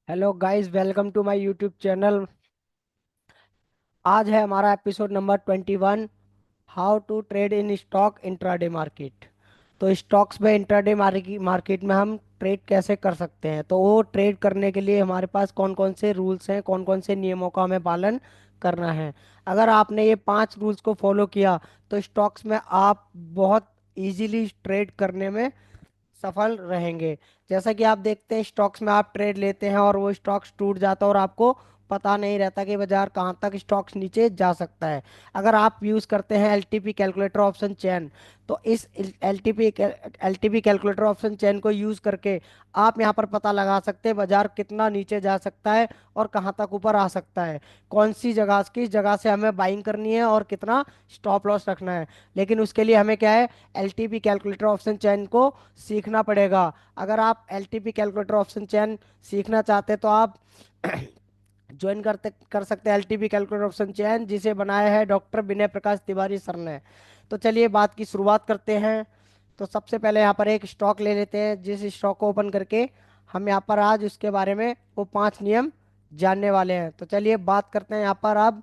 Hello guys, welcome to my YouTube channel. आज है हमारा episode number 21। How to trade in stock intraday market. तो stocks में intraday market में हम ट्रेड कैसे कर सकते हैं, तो वो ट्रेड करने के लिए हमारे पास कौन कौन से रूल्स हैं, कौन कौन से नियमों का हमें पालन करना है। अगर आपने ये 5 रूल्स को फॉलो किया तो स्टॉक्स में आप बहुत इजीली ट्रेड करने में सफल रहेंगे। जैसा कि आप देखते हैं, स्टॉक्स में आप ट्रेड लेते हैं और वो स्टॉक्स टूट जाता है और आपको पता नहीं रहता कि बाजार कहाँ तक स्टॉक्स नीचे जा सकता है। अगर आप यूज़ करते हैं एलटीपी कैलकुलेटर ऑप्शन चेन, तो इस एलटीपी कैलकुलेटर ऑप्शन चेन को यूज़ करके आप यहाँ पर पता लगा सकते हैं बाजार कितना नीचे जा सकता है और कहाँ तक ऊपर आ सकता है, कौन सी जगह किस जगह से हमें बाइंग करनी है और कितना स्टॉप लॉस रखना है। लेकिन उसके लिए हमें क्या है, एलटीपी कैलकुलेटर ऑप्शन चेन को सीखना पड़ेगा। अगर आप एलटीपी कैलकुलेटर ऑप्शन चेन सीखना चाहते हैं तो आप ज्वाइन कर सकते हैं एलटीपी कैलकुलेटर ऑप्शन चेन, जिसे बनाया है डॉक्टर विनय प्रकाश तिवारी सर ने। तो चलिए बात की शुरुआत करते हैं। तो सबसे पहले यहाँ पर एक स्टॉक ले लेते हैं, जिस स्टॉक को ओपन करके हम यहाँ पर आज उसके बारे में वो 5 नियम जानने वाले हैं। तो चलिए बात करते हैं यहाँ पर अब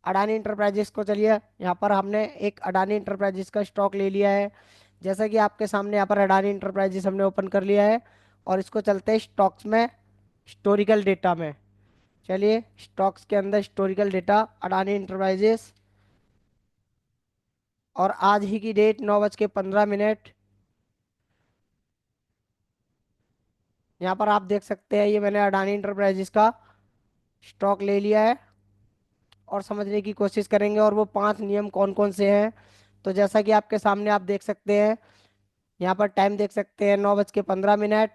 अडानी इंटरप्राइजेस को। चलिए यहाँ पर हमने एक अडानी इंटरप्राइजेस का स्टॉक ले लिया है। जैसा कि आपके सामने यहाँ पर अडानी इंटरप्राइजेस हमने ओपन कर लिया है और इसको चलते हैं स्टॉक्स में, हिस्टोरिकल डेटा में। चलिए स्टॉक्स के अंदर हिस्टोरिकल डेटा अडानी इंटरप्राइजेस, और आज ही की डेट 9:15। यहाँ पर आप देख सकते हैं, ये मैंने अडानी इंटरप्राइजेस का स्टॉक ले लिया है और समझने की कोशिश करेंगे और वो 5 नियम कौन कौन से हैं। तो जैसा कि आपके सामने आप देख सकते हैं, यहाँ पर टाइम देख सकते हैं 9:15,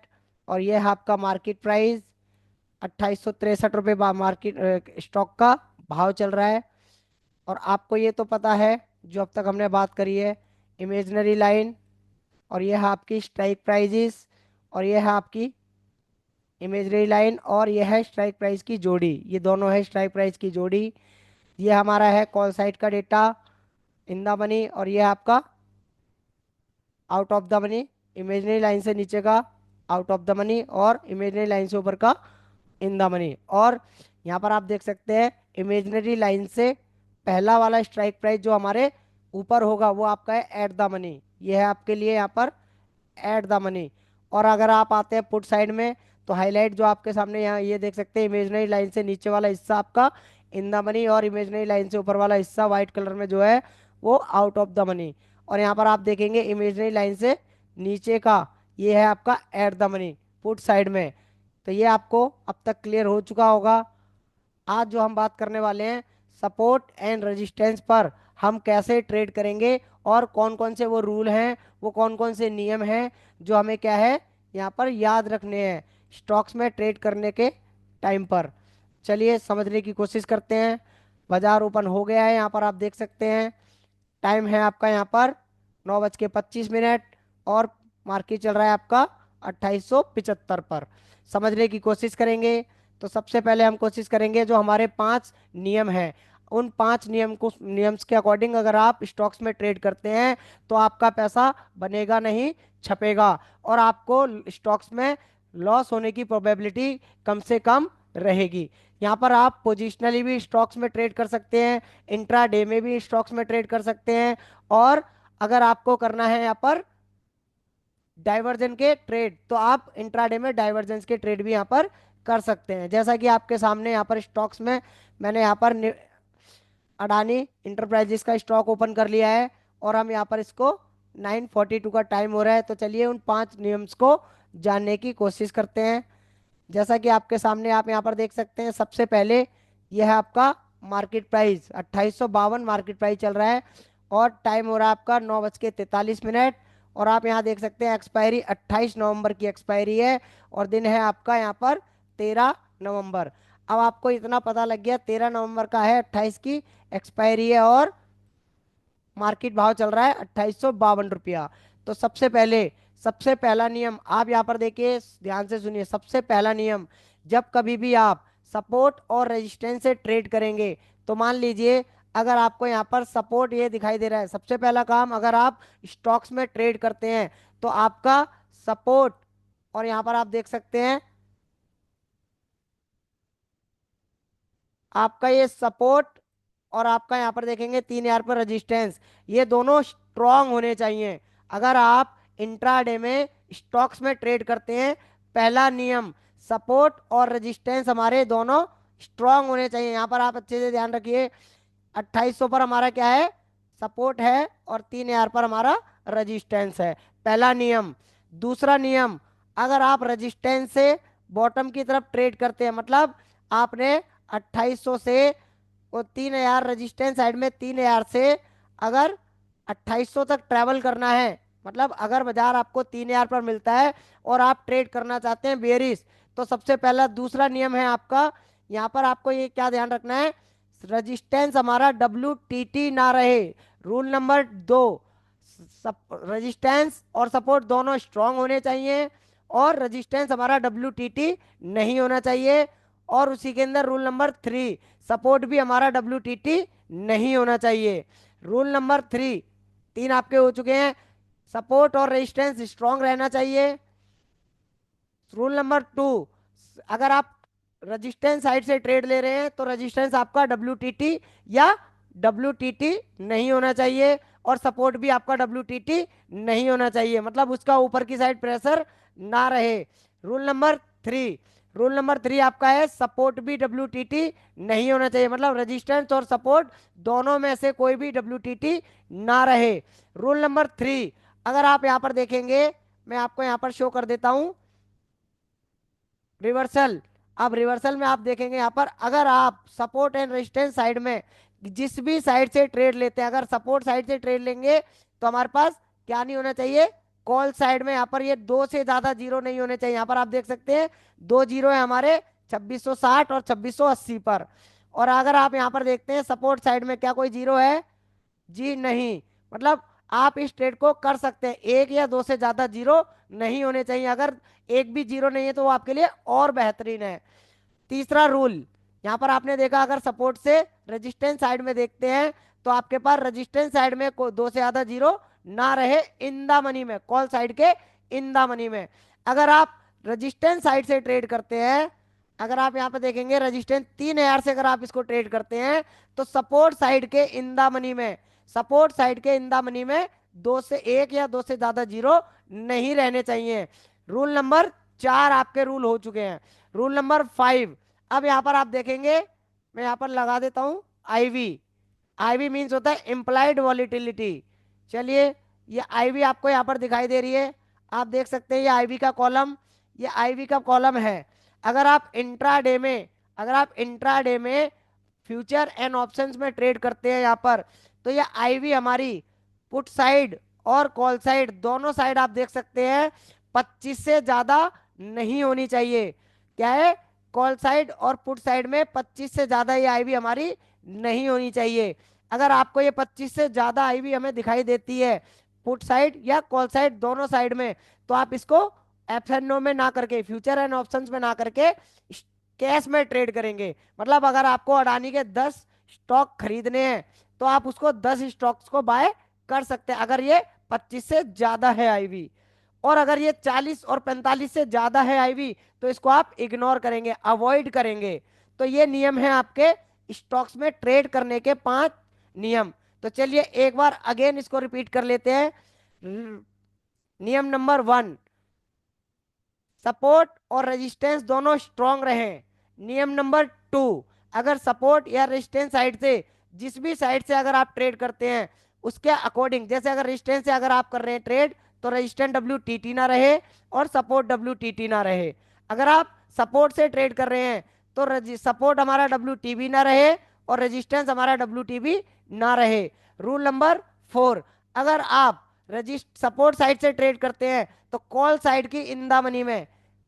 और ये है आपका मार्केट प्राइस 2863 रुपये मार्केट स्टॉक का भाव चल रहा है। और आपको ये तो पता है जो अब तक हमने बात करी है, इमेजनरी लाइन, और ये है आपकी स्ट्राइक प्राइजेस, और ये है आपकी इमेजनरी लाइन, और ये है स्ट्राइक प्राइस की जोड़ी। ये दोनों है स्ट्राइक प्राइस की जोड़ी। ये हमारा है कॉल साइड का डेटा इन द मनी, और ये है आपका out of the money, imaginary line से नीचे का आउट ऑफ द मनी और इमेजनरी लाइन से ऊपर का इन द मनी। और यहाँ पर आप देख सकते हैं इमेजनरी लाइन से पहला वाला स्ट्राइक प्राइस जो हमारे ऊपर होगा वो आपका है एट द मनी। ये है आपके लिए यहाँ पर एट द मनी। और अगर आप आते हैं पुट साइड में, तो हाईलाइट जो आपके सामने यहाँ ये देख सकते हैं, इमेजनरी लाइन से नीचे वाला हिस्सा आपका इन द मनी और इमेजनरी लाइन से ऊपर वाला हिस्सा व्हाइट कलर में जो है वो आउट ऑफ द मनी। और यहाँ पर आप देखेंगे इमेजनरी लाइन से नीचे का ये है आपका at the money put side में। तो ये आपको अब तक क्लियर हो चुका होगा। आज जो हम बात करने वाले हैं, सपोर्ट एंड रेजिस्टेंस पर हम कैसे ट्रेड करेंगे और कौन कौन से वो रूल हैं, वो कौन कौन से नियम हैं जो हमें क्या है यहाँ पर याद रखने हैं स्टॉक्स में ट्रेड करने के टाइम पर। चलिए समझने की कोशिश करते हैं। बाजार ओपन हो गया है, यहाँ पर आप देख सकते हैं टाइम है आपका यहाँ पर 9:25 और मार्केट चल रहा है आपका 2875 पर। समझने की कोशिश करेंगे। तो सबसे पहले हम कोशिश करेंगे जो हमारे 5 नियम हैं, उन 5 नियम्स के अकॉर्डिंग अगर आप स्टॉक्स में ट्रेड करते हैं तो आपका पैसा बनेगा नहीं, छपेगा, और आपको स्टॉक्स में लॉस होने की प्रोबेबिलिटी कम से कम रहेगी। यहाँ पर आप पोजिशनली भी स्टॉक्स में ट्रेड कर सकते हैं, इंट्रा डे में भी स्टॉक्स में ट्रेड कर सकते हैं, और अगर आपको करना है यहाँ पर डाइवर्जन के ट्रेड, तो आप इंट्राडे में डाइवर्जेंस के ट्रेड भी यहाँ पर कर सकते हैं। जैसा कि आपके सामने यहाँ पर स्टॉक्स में मैंने यहाँ पर अडानी इंटरप्राइजेस का स्टॉक ओपन कर लिया है और हम यहाँ पर इसको 9:42 का टाइम हो रहा है। तो चलिए उन 5 नियम्स को जानने की कोशिश करते हैं। जैसा कि आपके सामने आप यहाँ पर देख सकते हैं, सबसे पहले यह है आपका मार्केट प्राइस 2852 मार्केट प्राइस चल रहा है और टाइम हो रहा है आपका 9:43। और आप यहाँ देख सकते हैं एक्सपायरी 28 नवंबर की एक्सपायरी है और दिन है आपका यहाँ पर 13 नवंबर। अब आपको इतना पता लग गया 13 नवंबर का है, 28 की एक्सपायरी है और मार्केट भाव चल रहा है 2852 रुपया। तो सबसे पहला नियम आप यहाँ पर देखिए, ध्यान से सुनिए। सबसे पहला नियम, जब कभी भी आप सपोर्ट और रेजिस्टेंस से ट्रेड करेंगे, तो मान लीजिए अगर आपको यहाँ पर सपोर्ट ये दिखाई दे रहा है, सबसे पहला काम अगर आप स्टॉक्स में ट्रेड करते हैं तो आपका सपोर्ट, और यहाँ पर आप देख सकते हैं आपका ये सपोर्ट और आपका यहाँ पर देखेंगे 3,000 पर रजिस्टेंस, ये दोनों स्ट्रांग होने चाहिए। अगर आप इंट्राडे में स्टॉक्स में ट्रेड करते हैं, पहला नियम सपोर्ट और रजिस्टेंस हमारे दोनों स्ट्रांग होने चाहिए। यहाँ पर आप अच्छे से ध्यान रखिए, 2800 पर हमारा क्या है, सपोर्ट है, और 3,000 पर हमारा रजिस्टेंस है, पहला नियम। दूसरा नियम, अगर आप रजिस्टेंस से बॉटम की तरफ ट्रेड करते हैं, मतलब आपने 2800 से वो 3,000 रजिस्टेंस साइड में 3,000 से अगर 2800 तक ट्रेवल करना है, मतलब अगर बाजार आपको 3,000 पर मिलता है और आप ट्रेड करना चाहते हैं बेरिश, तो सबसे पहला दूसरा नियम है आपका, यहाँ पर आपको ये क्या ध्यान रखना है, रजिस्टेंस हमारा WTT ना रहे। रूल नंबर 2, रजिस्टेंस और सपोर्ट दोनों स्ट्रांग होने चाहिए, और रजिस्टेंस हमारा WTT नहीं होना चाहिए। और उसी के अंदर रूल नंबर 3, सपोर्ट भी हमारा WTT नहीं होना चाहिए। रूल नंबर 3, 3 आपके हो चुके हैं, सपोर्ट और रेजिस्टेंस स्ट्रांग रहना चाहिए। रूल नंबर 2, अगर आप रजिस्टेंस साइड से ट्रेड ले रहे हैं तो रजिस्टेंस आपका WTT या WTT नहीं होना चाहिए, और सपोर्ट भी आपका WTT नहीं होना चाहिए, मतलब उसका ऊपर की साइड प्रेशर ना रहे। रूल नंबर 3, रूल नंबर 3 आपका है, सपोर्ट भी WTT नहीं होना चाहिए, मतलब रेजिस्टेंस और सपोर्ट दोनों में से कोई भी WTT ना रहे। रूल नंबर 3, अगर आप यहाँ पर देखेंगे, मैं आपको यहाँ पर शो कर देता हूँ रिवर्सल। अब रिवर्सल में आप देखेंगे यहाँ पर, अगर आप सपोर्ट एंड रेजिस्टेंस साइड में जिस भी साइड से ट्रेड लेते हैं, अगर सपोर्ट साइड से ट्रेड लेंगे तो हमारे पास क्या नहीं होना चाहिए, कॉल साइड में यहाँ पर ये 2 से ज्यादा जीरो नहीं होने चाहिए। यहाँ पर आप देख सकते हैं 2 जीरो है हमारे 2660 और 2680 पर। और अगर आप यहाँ पर देखते हैं सपोर्ट साइड में क्या कोई जीरो है, जी नहीं, मतलब आप इस ट्रेड को कर सकते हैं, 1 या 2 से ज्यादा जीरो नहीं होने चाहिए। अगर एक भी जीरो नहीं है तो वो आपके लिए और बेहतरीन है। तीसरा रूल, यहाँ पर आपने देखा, अगर सपोर्ट से रेजिस्टेंस साइड में देखते हैं तो आपके पास रेजिस्टेंस साइड में 2 से ज्यादा जीरो ना रहे इन द मनी में, कॉल साइड के इन द मनी में। अगर आप रेजिस्टेंस साइड से ट्रेड करते हैं, अगर आप यहाँ पे देखेंगे रेजिस्टेंस 3,000 से अगर आप इसको ट्रेड करते हैं तो सपोर्ट साइड के इन द मनी में, सपोर्ट साइड के इन द मनी में 2 से 1 या 2 से ज्यादा जीरो नहीं रहने चाहिए। रूल नंबर 4 आपके रूल हो चुके हैं। रूल नंबर 5, अब यहाँ पर आप देखेंगे, मैं यहाँ पर लगा देता हूँ आईवी। आईवी मीन्स होता है इम्प्लाइड वॉलिटिलिटी। चलिए, ये आईवी आपको यहाँ पर दिखाई दे रही है, आप देख सकते हैं ये आईवी का कॉलम, ये आईवी का कॉलम है। अगर आप इंट्राडे में, अगर आप इंट्राडे में फ्यूचर एंड ऑप्शंस में ट्रेड करते हैं यहाँ पर, तो ये आईवी हमारी पुट साइड और कॉल साइड दोनों साइड आप देख सकते हैं 25 से ज्यादा नहीं होनी चाहिए। क्या है, कॉल साइड और पुट साइड में 25 से ज्यादा ये आईवी हमारी नहीं होनी चाहिए। अगर आपको ये 25 से ज्यादा आईवी हमें दिखाई देती है पुट साइड या कॉल साइड दोनों साइड में, तो आप इसको एफ एंड ओ में ना करके, फ्यूचर एंड ऑप्शंस में ना करके कैश में ट्रेड करेंगे। मतलब अगर आपको अडानी के 10 स्टॉक खरीदने हैं तो आप उसको 10 स्टॉक्स को बाय कर सकते हैं, अगर ये 25 से ज्यादा है आईवी। और अगर ये 40 और 45 से ज्यादा है आईवी तो इसको आप इग्नोर करेंगे, अवॉइड करेंगे। तो ये नियम है आपके स्टॉक्स में ट्रेड करने के 5 नियम। तो चलिए एक बार अगेन इसको रिपीट कर लेते हैं। नियम नंबर 1, सपोर्ट और रेजिस्टेंस दोनों स्ट्रांग रहें। नियम नंबर 2, अगर सपोर्ट या रेजिस्टेंस साइड से जिस भी साइड से अगर आप ट्रेड करते हैं उसके अकॉर्डिंग, जैसे अगर रेजिस्टेंस से अगर आप कर रहे हैं ट्रेड तो रेजिस्टेंस WTT ना रहे और सपोर्ट WTT ना रहे। अगर आप सपोर्ट से ट्रेड कर रहे हैं तो सपोर्ट हमारा WTB ना रहे और रेजिस्टेंस हमारा WTB ना रहे। रूल नंबर 4, अगर आप रजिस्ट सपोर्ट साइड से ट्रेड करते हैं तो कॉल साइड की इन द मनी में,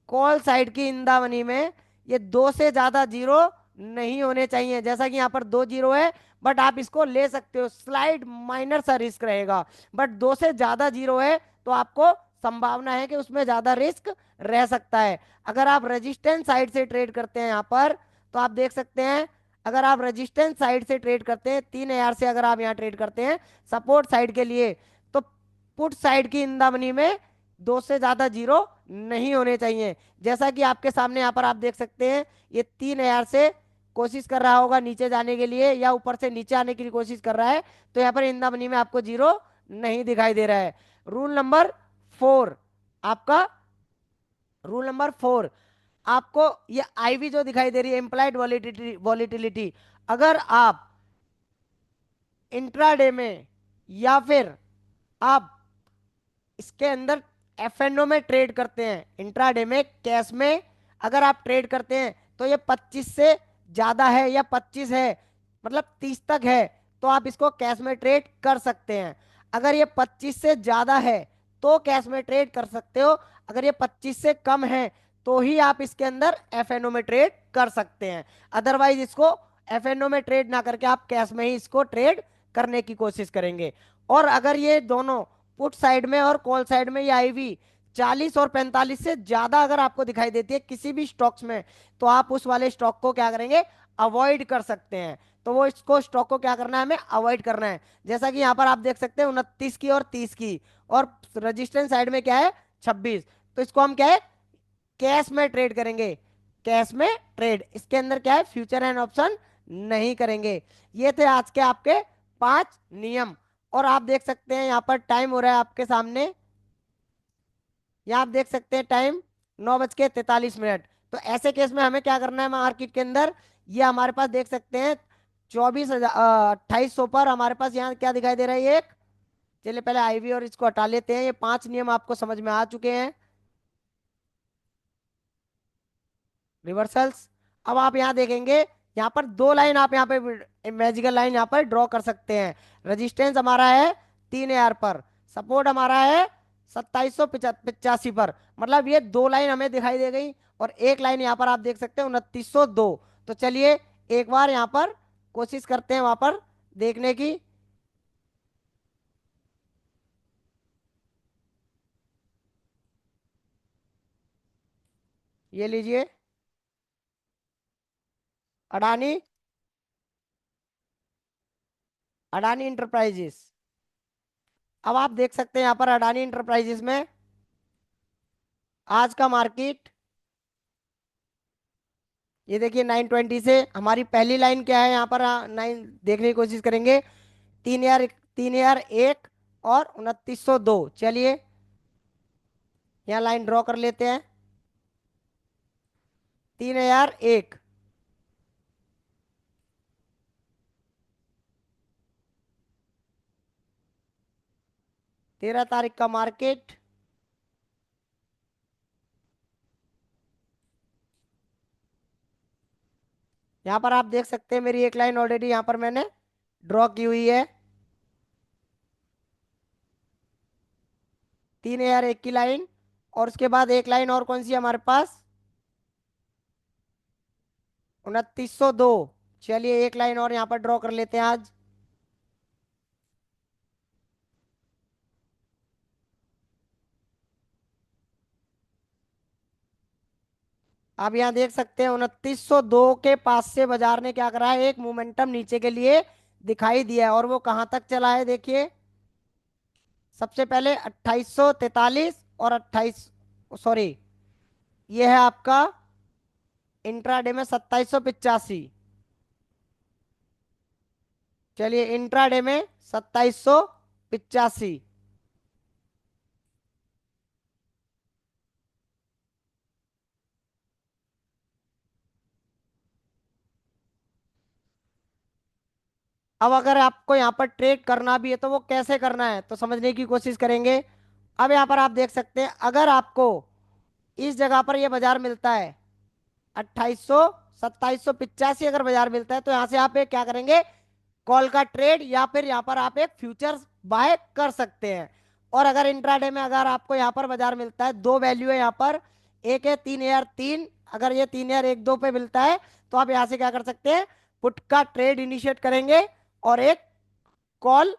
कॉल साइड की इन द मनी में ये 2 से ज्यादा जीरो नहीं होने चाहिए। जैसा कि यहाँ पर 2 जीरो है, बट आप इसको ले सकते हो, स्लाइड माइनर सा रिस्क रहेगा, बट 2 से ज्यादा जीरो है तो आपको संभावना है कि उसमें ज्यादा रिस्क रह सकता है। अगर आप रेजिस्टेंस साइड से ट्रेड करते हैं यहाँ पर तो आप देख सकते हैं, अगर आप रेजिस्टेंस साइड से ट्रेड करते हैं 3,000 से अगर आप यहाँ ट्रेड करते हैं सपोर्ट साइड के लिए, तो पुट साइड की इन द मनी में 2 से ज्यादा जीरो नहीं होने चाहिए। जैसा कि आपके सामने यहाँ पर आप देख सकते हैं, ये 3,000 से कोशिश कर रहा होगा नीचे जाने के लिए या ऊपर से नीचे आने की कोशिश कर रहा है, तो यहाँ पर इन द मनी में आपको जीरो नहीं दिखाई दे रहा है। रूल नंबर 4 आपका, रूल नंबर 4, आपको ये आईवी जो दिखाई दे रही है, इम्प्लाइड वॉलिटिलिटी वॉलिटिलिटी, अगर आप इंट्राडे में या फिर आप इसके अंदर एफएनओ में ट्रेड करते हैं, इंट्राडे में कैश में अगर आप ट्रेड करते हैं, तो ये 25 से ज्यादा है या 25 है, मतलब 30 तक है, तो आप इसको कैश में ट्रेड कर सकते हैं। अगर ये 25 से ज्यादा है तो कैश में ट्रेड कर सकते हो, अगर ये 25 से कम है तो ही आप इसके अंदर एफएनओ में ट्रेड कर सकते हैं। अदरवाइज इसको एफएनओ में ट्रेड ना करके आप कैश में ही इसको ट्रेड करने की कोशिश करेंगे। और अगर ये दोनों पुट साइड में और कॉल साइड में ये आईवी 40 और 45 से ज्यादा अगर आपको दिखाई देती है किसी भी स्टॉक्स में, तो आप उस वाले स्टॉक को क्या करेंगे, अवॉइड कर सकते हैं। तो वो इसको स्टॉक को क्या करना है, हमें अवॉइड करना है। जैसा कि यहाँ पर आप देख सकते हैं 29 की और 30 की, और रजिस्टेंस साइड में क्या है, 26। तो इसको हम क्या है, कैश में ट्रेड करेंगे, कैश में ट्रेड, इसके अंदर क्या है, फ्यूचर एंड ऑप्शन नहीं करेंगे। ये थे आज के आपके 5 नियम। और आप देख सकते हैं यहाँ पर टाइम हो रहा है आपके सामने, यहाँ आप देख सकते हैं टाइम 9:43। तो ऐसे केस में हमें क्या करना है मार्केट के अंदर, ये हमारे पास देख सकते हैं 2800 पर हमारे पास यहाँ क्या दिखाई दे रहा है, ये एक, चलिए पहले आईवी और इसको हटा लेते हैं। ये 5 नियम आपको समझ में आ चुके हैं, रिवर्सल्स। अब आप यहाँ देखेंगे, यहाँ पर दो लाइन आप यहाँ पे मैजिकल लाइन यहाँ पर ड्रॉ कर सकते हैं। रेजिस्टेंस हमारा है 3000 पर, सपोर्ट हमारा है 2785 पर, मतलब ये दो लाइन हमें दिखाई दे गई। और एक लाइन यहाँ पर आप देख सकते हैं 2902। तो चलिए एक बार यहाँ पर कोशिश करते हैं वहां पर देखने की। ये लीजिए, अडानी, अडानी इंटरप्राइजेस। अब आप देख सकते हैं यहाँ पर अडानी इंटरप्राइजेस में आज का मार्केट, ये देखिए 920 से हमारी पहली लाइन क्या है, यहाँ पर 9 देखने की कोशिश करेंगे, 3000, 3001 और 2902। चलिए यहाँ लाइन ड्रॉ कर लेते हैं, 3001, 13 तारीख का मार्केट, यहाँ पर आप देख सकते हैं मेरी एक लाइन ऑलरेडी यहाँ पर मैंने ड्रॉ की हुई है, 3001 की लाइन। और उसके बाद एक लाइन और कौन सी है हमारे पास, 2902। चलिए एक लाइन और यहाँ पर ड्रॉ कर लेते हैं आज, आप यहाँ देख सकते हैं 2902 के पास से बाजार ने क्या करा है, एक मोमेंटम नीचे के लिए दिखाई दिया है। और वो कहाँ तक चला है देखिए, सबसे पहले 2843 और 28, सॉरी, ये है आपका इंट्राडे में 2785। चलिए इंट्राडे में 2785। अब अगर आपको यहाँ पर ट्रेड करना भी है तो वो कैसे करना है, तो समझने की कोशिश करेंगे। अब यहाँ पर आप देख सकते हैं अगर आपको इस जगह पर ये बाजार मिलता है 2800, 2785 अगर बाजार मिलता है, तो यहाँ से आप एक क्या करेंगे, कॉल का ट्रेड या फिर यहाँ पर आप एक फ्यूचर्स बाय कर सकते हैं। और अगर इंट्राडे में अगर आपको यहाँ पर बाजार मिलता है, दो वैल्यू है यहाँ पर, एक है 3003, अगर ये 3001 2 पे मिलता है, तो आप यहाँ से क्या कर सकते हैं, पुट का ट्रेड इनिशिएट करेंगे और एक कॉल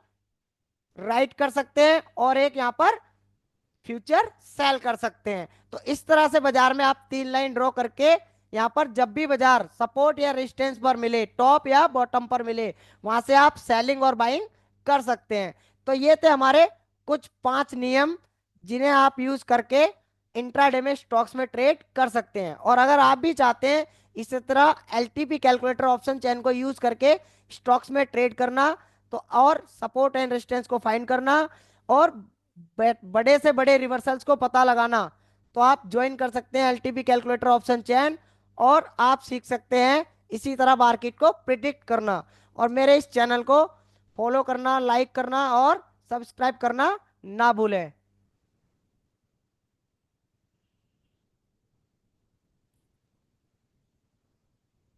राइट कर सकते हैं और एक यहाँ पर फ्यूचर सेल कर सकते हैं। तो इस तरह से बाजार में आप 3 लाइन ड्रॉ करके यहाँ पर जब भी बाजार सपोर्ट या रेजिस्टेंस पर मिले, टॉप या बॉटम पर मिले, वहां से आप सेलिंग और बाइंग कर सकते हैं। तो ये थे हमारे कुछ 5 नियम जिन्हें आप यूज करके इंट्राडे में स्टॉक्स में ट्रेड कर सकते हैं। और अगर आप भी चाहते हैं इसी तरह एलटीपी कैलकुलेटर ऑप्शन चेन को यूज करके स्टॉक्स में ट्रेड करना, तो और सपोर्ट एंड रेजिस्टेंस को फाइंड करना, और बड़े से बड़े रिवर्सल्स को पता लगाना। तो आप ज्वाइन कर सकते हैं एलटीपी कैलकुलेटर ऑप्शन चेन, और आप सीख सकते हैं इसी तरह मार्केट को प्रिडिक्ट करना। और मेरे इस चैनल को फॉलो करना, लाइक करना और सब्सक्राइब करना ना भूलें।